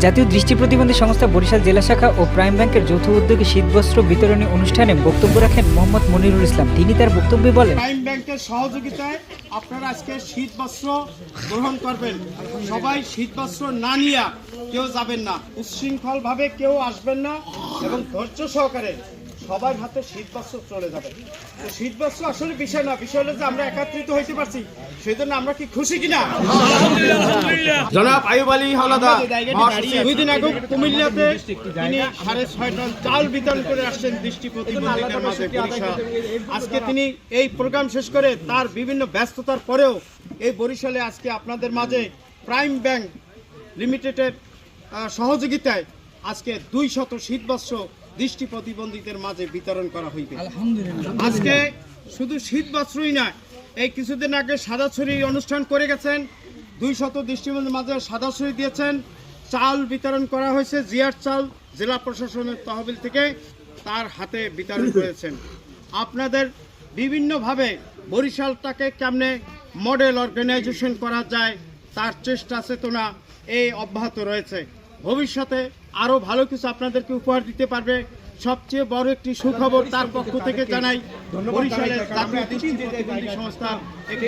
জাতীয় দৃষ্টি প্রতিবন্ধী সংস্থা বরিশাল জেলা শাখা ও প্রাইম ব্যাংকের যৌথ উদ্যোগে শীতবস্ত্র বিতরণী অনুষ্ঠানে বক্তব্য রাখেন মোহাম্মদ মনিরুল ইসলাম। তিনি তার বক্তব্যে বলেন, প্রাইম ব্যাংকের সহযোগিতায় আপনারা আজকে শীতবস্ত্র গ্রহণ করবেন। সবাই শীতবস্ত্র না নিয়ে কেউ যাবেন না, উচ্ছৃঙ্খলভাবে কেউ আসবেন না এবং ধৈর্য সহকারে সবার হাতে শীতবস্ত্র চলে যাবে। তো শীতবস্ত্র আসলে বিষয় না, বিষয় হলো যে আমরা একত্রিত হইতে পারছি, সেই জন্য আমরা কি খুশি কিনা? জনাব আইয়ুব আলী হাওলাদার 2 দিন আগে কুমিল্লাতে তিনি 6.5 টন চাল বিতরণ করে আসছেন দৃষ্টি প্রতিবন্ধীদের মাঝে বরিশাল। আজকে তিনি এই প্রোগ্রাম শেষ করে তার বিভিন্ন ব্যস্ততার পরেও এই বরিশালে আজকে আপনাদের মাঝে প্রাইম ব্যাংক লিমিটেডের সহযোগিতায় আজকে 200 শীতবস্ত্র দৃষ্টি প্রতিবন্ধীদের মাঝে বিতরণ করা হইবে। আজকে শুধু শীতবস্ত্রই না, এই কিছুদিন আগে সাদাছড়ি অনুষ্ঠান করে গেছেন, 200 দৃষ্টিবন্ধীর মাঝে সাদাছড়ি দিয়েছেন, চাল বিতরণ করা হয়েছে, জিয়ার চাল জেলা প্রশাসনের তহবিল থেকে তার হাতে বিতরণ করেছেন। আপনাদের বিভিন্নভাবে বরিশালটাকে কেমনে মডেল অর্গানাইজেশন করা যায় তার চেষ্টা চেতনা এই অব্যাহত রয়েছে। ভবিষ্যতে আরও ভালো কিছু আপনাদেরকে উপহার দিতে পারবে। সবচেয়ে বড় একটি সুখবর তার পক্ষ থেকে জানাই, বরিশালের জাতীয় দৃষ্টি প্রতিবন্ধী সংস্থার একটি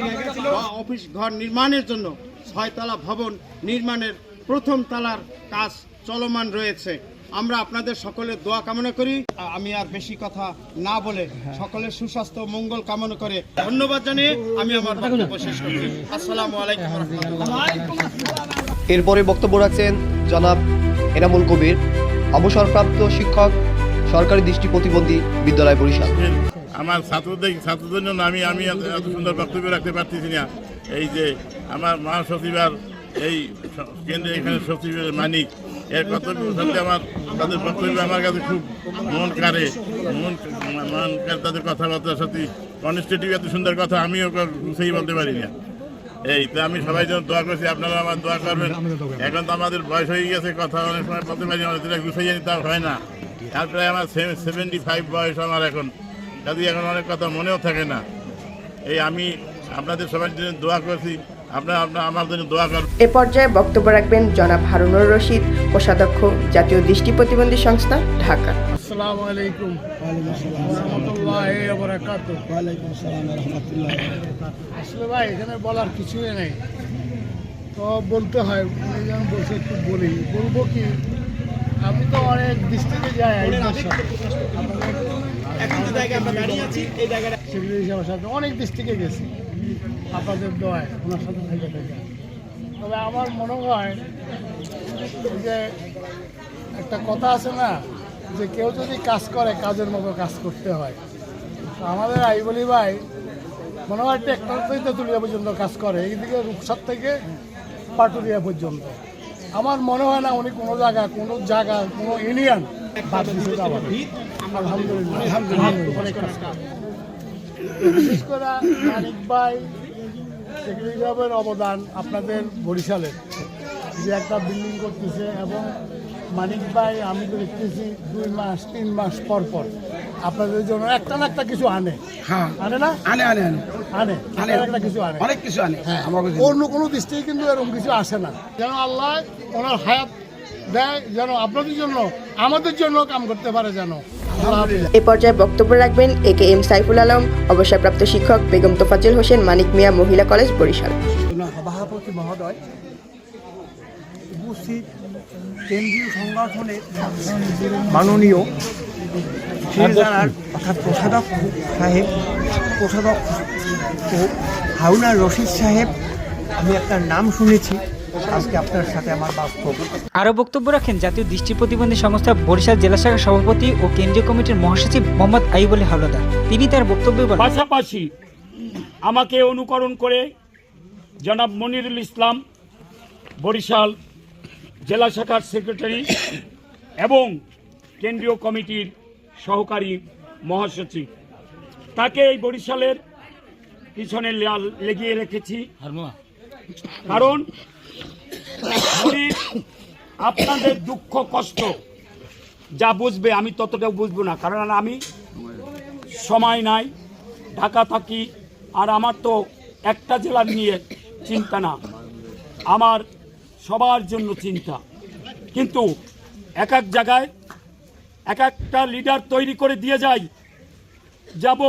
অফিস ঘর নির্মাণের জন্য 6 তলা ভবন নির্মাণের প্রথম তলার কাজ চলমান রয়েছে। আমরা আপনাদের সকলের দোয়া কামনা করি। আমি আর বেশি কথা না বলে সকলের সুস্বাস্থ্য মঙ্গল কামনা করে ধন্যবাদ জানিয়ে আমি আমার বক্তব্য শেষ করছি। আসসালামু আলাইকুম ওয়া রাহমাতুল্লাহ। এরপরে বক্তব্য রাখছেন জনাব এনামুল কবির, অবসরপ্রাপ্ত শিক্ষক, সরকারি দৃষ্টি প্রতিবন্ধী বিদ্যালয় বরিশাল। আমার ছাত্রদের জন্য আমি এত সুন্দর বক্তব্য রাখতে পারতেছি না। এই যে আমার মহাসচিব আর এই কেন্দ্রে এখানে সচিবের মানিক, এর কর্তব্য সত্যি আমার তাদের বক্তব্য আমার কাছে খুব মন কাড়ে, তাদের কথাবার্তা সত্যি কনস্টিটিউটিভ এত সুন্দর কথা আমিও সেই বলতে পারি না। এই তো আমি সবাই জন্য দোয়া করছি, আপনারা আমার দোয়া করবেন। এখন তো আমাদের বয়স হয়ে গেছে, কথা অনেক সময় বলতে পারি না, যেটা গুছিয়ে জানি তা হয় না। আর প্রায় আমার 75 বয়স আমার এখন, কাজে এখন অনেক কথা মনেও থাকে না। এই আমি আপনাদের সবার জন্য দোয়া করছি, আপনারা আমার জন্য দোয়া করবেন। এ পর্যায়ে বক্তব্য রাখবেন জনাব হারুনুর রশিদ, কোষাধ্যক্ষ, জাতীয় দৃষ্টি প্রতিবন্ধী সংস্থা, ঢাকা। আসসালামু আলাইকুম ওয়া রাহমাতুল্লাহি ওয়া বারাকাতুহু। ওয়ালাইকুম আসসালাম ওয়া রাহমাতুল্লাহি ওয়া বারাকাতুহু। আসলে ভাই এখানে বলার কিছুই নেই, তো বলতে হয়, যেমন বলছে একটু বলবো কি, আমি তো অনেক দৃষ্টিতে যাই সাথে, অনেক দৃষ্টিকে গেছি আপনাদের দোয়ায়, ওনার সাথে থেকে থেকে। তবে আমার মনে হয় যে একটা কথা আছে না, যে কেউ যদি কাজ করে কাজের মতো কাজ করতে হয়। তো আমাদের আইবলি ভাই মনে হয় ট্রেক্টর থেকে তেঁতুলিয়া পর্যন্ত কাজ করে, এইদিকে রূপসার থেকে পাটুরিয়া পর্যন্ত। আমার মনে হয় না উনি কোনো জায়গা কোনো ইউনিয়ন বাদ দিতে যাবেন। আলহামদুলিল্লাহ অনেক কাজ করে। বিশেষ করে মানিক ভাই সেক্রেটারি সাহেবের অবদান আপনাদের বরিশালের, যে একটা বিল্ডিং করতেছে, এবং মানিক ভাই আমি তো দেখতেছি 2 মাস 3 মাস পর পর আপনাদের জন্য একটা না একটা কিছু আনে। হ্যাঁ, আনে না? আনে একটা কিছু আনে, অনেক কিছু আনে। হ্যাঁ, অন্য কোনো দৃষ্টিতে কিন্তু এরকম কিছু আসে না। যেন আল্লাহ ওনার হায়াত দেয়, যেন আপনাদের জন্য আমাদের জন্য কাম করতে পারে যেন। এ পর্যায়ে বক্তব্য রাখবেন AKM সাইফুল আলম, অবসরপ্রাপ্ত শিক্ষক, বেগম তোফাজ্জল হোসেন, মানিক মিয়া মহিলা কলেজ, বরিশাল। সভাপতি মহোদয়, উপস্থিত কেন্দ্রীয় সংগঠনের মাননীয় শিলদারার অর্থাৎ কোষাধ্যক্ষ হারুনুর রশিদ সাহেব, আমি আপনার নাম শুনেছি, আজকে আপনার সাথে আমার বাস্তব। আরও বক্তব্য রাখেন জাতীয় দৃষ্টি প্রতিবন্ধী সংস্থা বরিশাল জেলা শাখার সভাপতি ও কেন্দ্রীয় কমিটির মহাসচিব মোহাম্মদ আইয়ুব আলী হাওলাদার। তিনি তার বক্তব্যে বলেন, পাশাপাশি আমাকে অনুকরণ করে জনাব মনিরুল ইসলাম, বরিশাল জেলা শাখার সেক্রেটারি এবং কেন্দ্রীয় কমিটির সহকারী মহাসচিব, তাকে এই বরিশালের পিছনে লেগিয়ে রেখেছি। কারণ আপনাদের দুঃখ কষ্ট যা বুঝবে আমি ততটাও বুঝবো না, কারণ আমি সময় নাই, ঢাকা থাকি। আর আমার তো একটা জেলার নিয়ে চিন্তা না, আমার সবার জন্য চিন্তা। কিন্তু এক এক জায়গায় এক একটা লিডার তৈরি করে দিয়ে যাব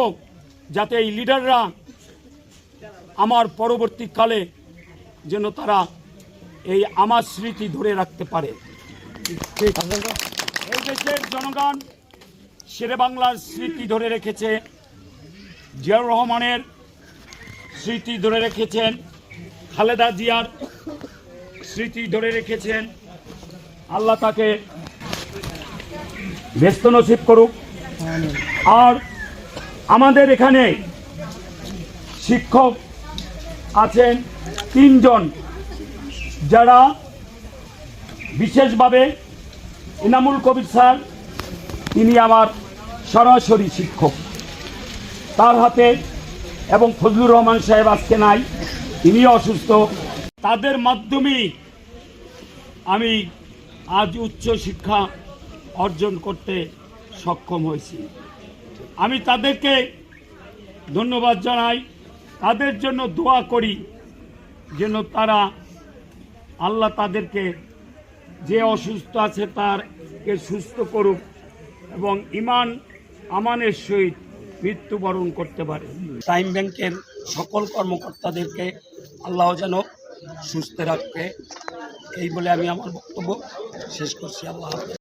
যাতে এই লিডাররা আমার পরবর্তীকালে যেন তারা এই আমার স্মৃতি ধরে রাখতে পারে। এই দেশের জনগণ শেরে বাংলার স্মৃতি ধরে রেখেছে, জিয়াউর রহমানের স্মৃতি ধরে রেখেছেন, খালেদা জিয়ার স্মৃতি ধরে রেখেছেন। আল্লাহ তাকে ব্যস্ত নসিব করুক। আর আমাদের এখানে শিক্ষক আছেন 3 জন, যারা বিশেষভাবে ইনামুল কবির স্যার, তিনি আমার সরাসরি শিক্ষক, তার হাতে, এবং ফজলুর রহমান সাহেব আজকে নাই, তিনি অসুস্থ। তাদের মাধ্যমেই আমি আজ উচ্চ শিক্ষা অর্জন করতে সক্ষম হয়েছি। আমি তাদেরকে ধন্যবাদ জানাই, তাদের জন্য দোয়া করি যেন তারা আল্লাহ তাদেরকে, যে অসুস্থ আছে তারকে সুস্থ করুক এবং আমানের সহিত মৃত্যুবরণ করতে পারে। প্রাইম ব্যাংকের সকল কর্মকর্তাদেরকে আল্লাহ যেন সুস্থ রাখবে, এই বলে আমি আমার বক্তব্য শেষ করছি। আল্লাহ হাফেজ।